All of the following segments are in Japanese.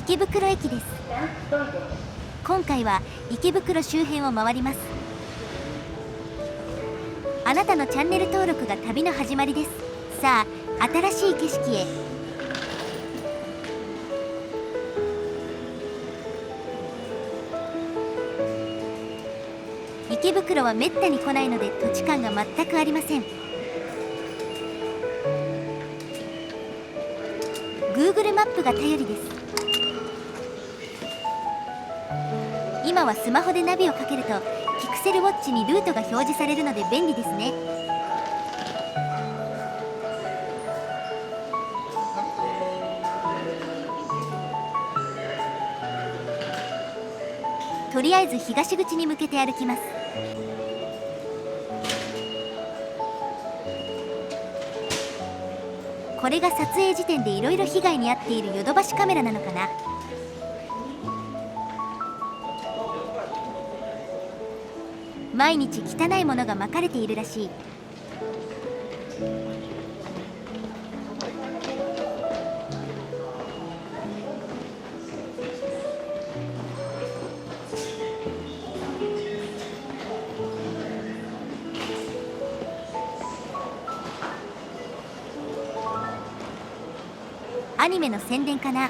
池袋駅です。今回は池袋周辺を回ります。あなたのチャンネル登録が旅の始まりです。さあ、新しい景色へ。池袋はめったに来ないので土地感が全くありません。 Google マップが頼りです。今はスマホでナビをかけるとピクセルウォッチにルートが表示されるので便利ですね。とりあえず東口に向けて歩きます。これが撮影時点でいろいろ被害に遭っているヨドバシカメラなのかな。毎日汚いものがまかれているらしい。アニメの宣伝かな。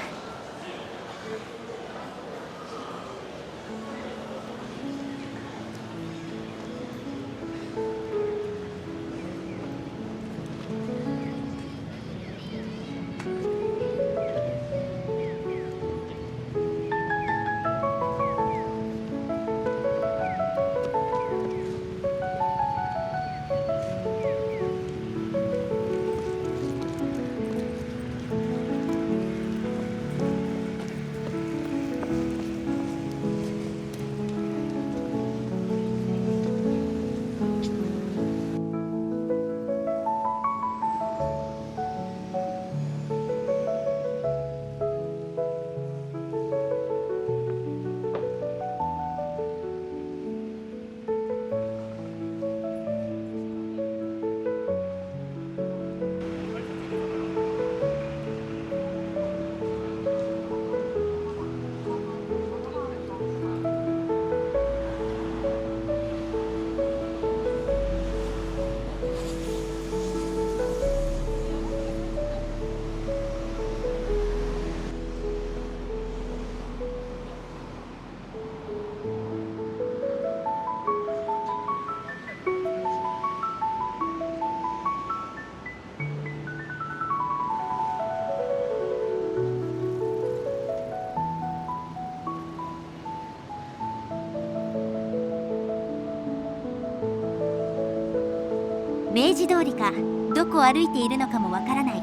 明治通りか、どこを歩いているのかもわからない。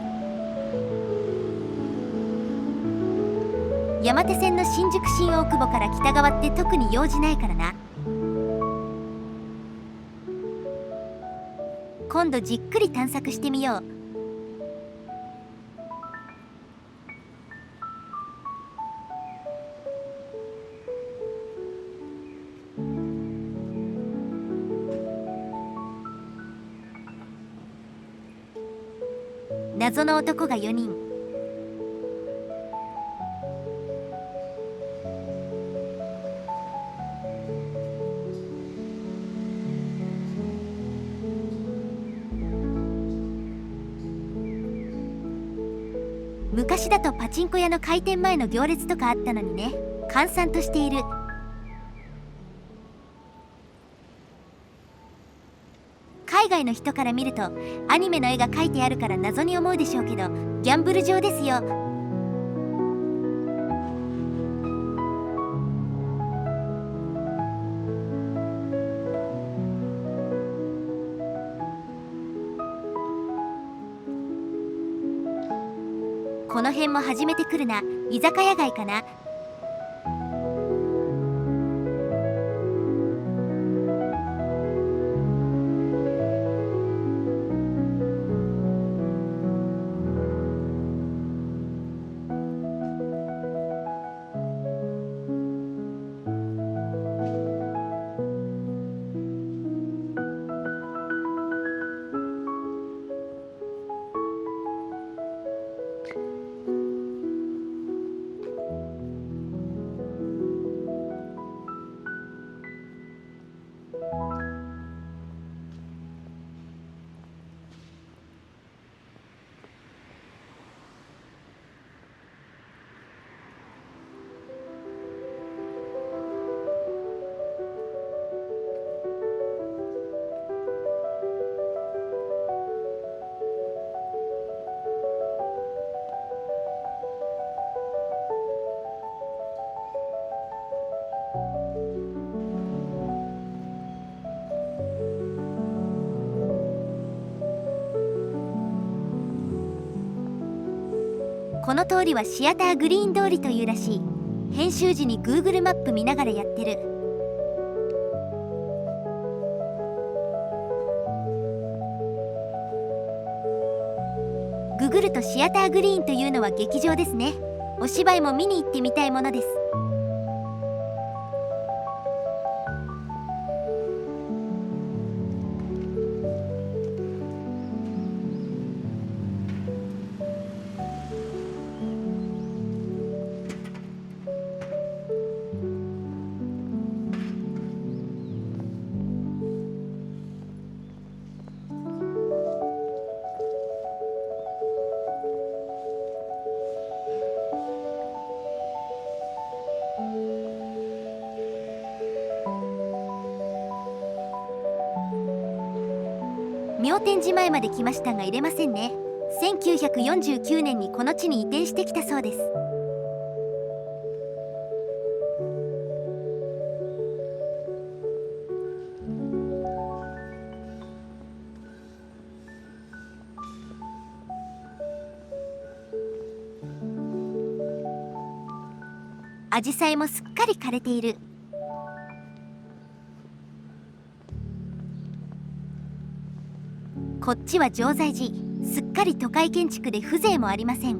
山手線の新宿新大久保から北側って特に用事ないからな。今度じっくり探索してみよう。謎の男が4人。昔だとパチンコ屋の開店前の行列とかあったのにね。閑散としている。海外の人から見るとアニメの絵が描いてあるから謎に思うでしょうけど、ギャンブル場ですよ。この辺も初めて来るな。居酒屋街かな。この通りはシアターグリーン通りというらしい。編集時に Google マップ見ながらやってる。ググるとシアターグリーンというのは劇場ですね。お芝居も見に行ってみたいものです。妙典寺前まで来ましたが入れませんね。1949年にこの地に移転してきたそうです。アジサイもすっかり枯れている。こっちは常在寺、すっかり都会建築で風情もありません。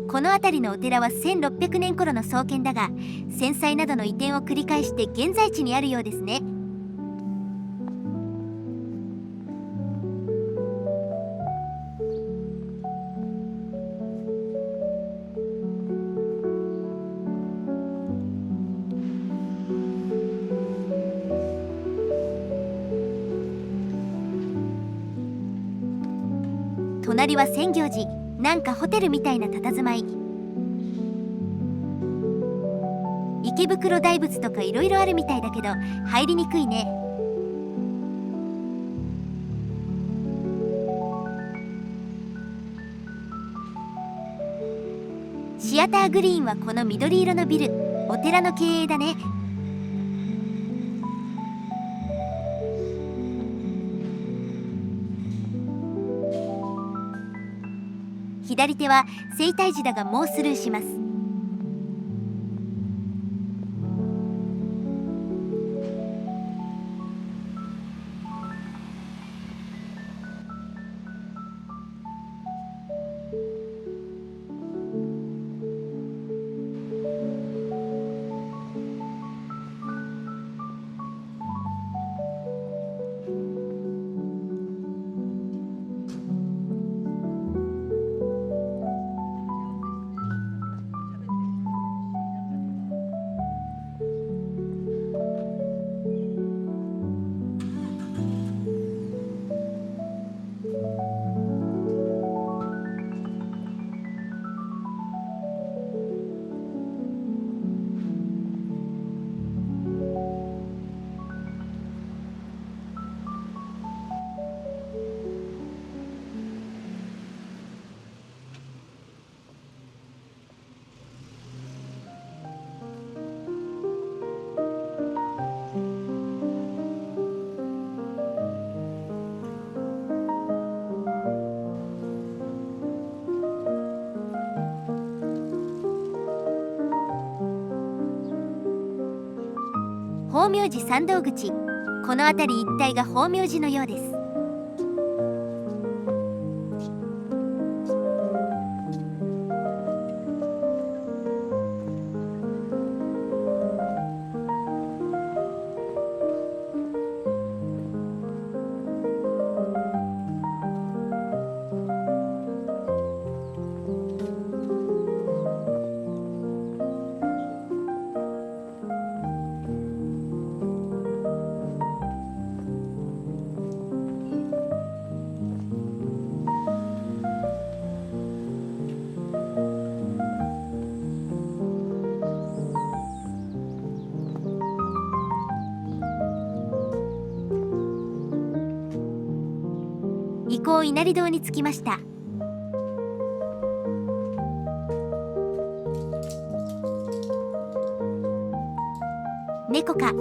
この辺りのお寺は1600年頃の創建だが、戦災などの移転を繰り返して現在地にあるようですね。隣は千行寺、なんかホテルみたいな佇まい。池袋大仏とかいろいろあるみたいだけど入りにくいね。シアターグリーンはこの緑色のビル、お寺の経営だね。左手は聖体寺だがもうスルーします。法明寺参道口、この辺り一帯が法明寺のようです。気候稲荷堂に着きました。猫か。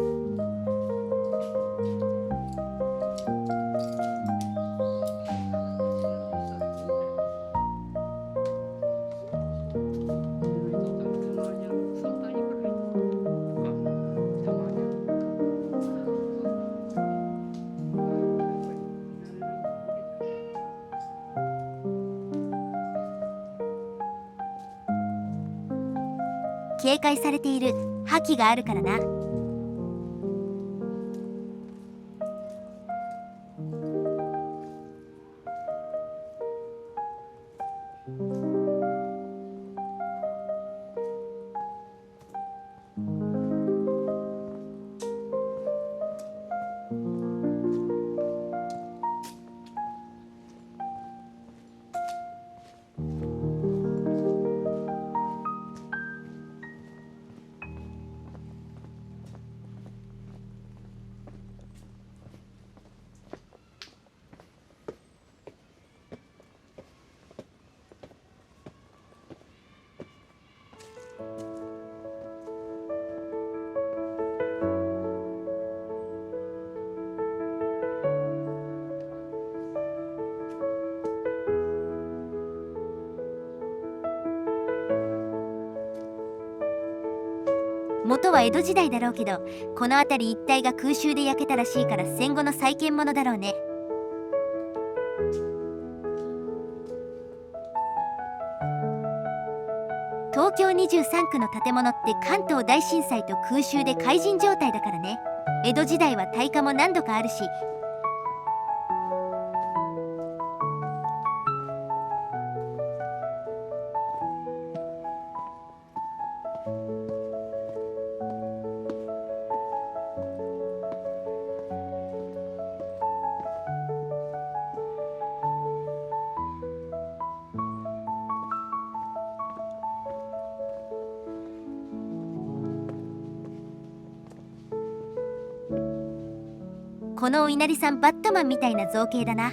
警戒されている。覇気があるからな。元は江戸時代だろうけど、この辺り一帯が空襲で焼けたらしいから戦後の再建物だろうね。東京23区の建物って関東大震災と空襲で壊人状態だからね。江戸時代は耐火も何度かあるし。このお稲荷さんバットマンみたいな造形だな。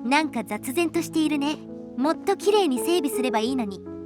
なんか雑然としているね。もっと綺麗に整備すればいいのに。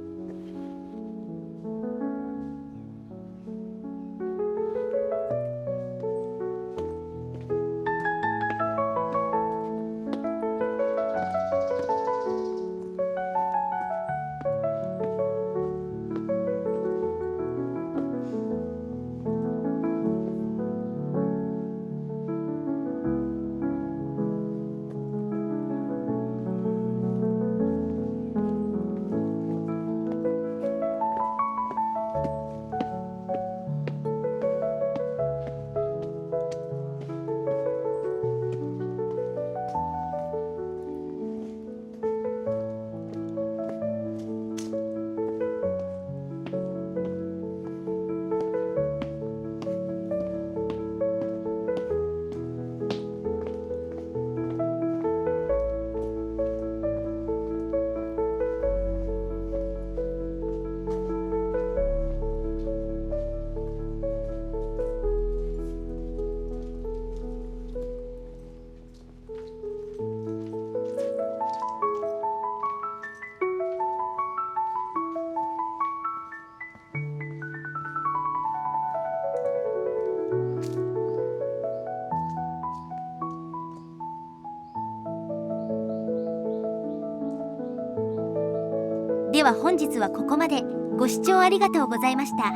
では本日はここまで。ご視聴ありがとうございました。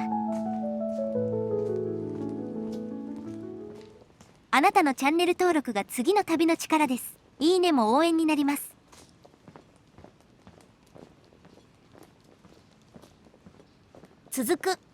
あなたのチャンネル登録が次の旅の力です。いいねも応援になります。続く。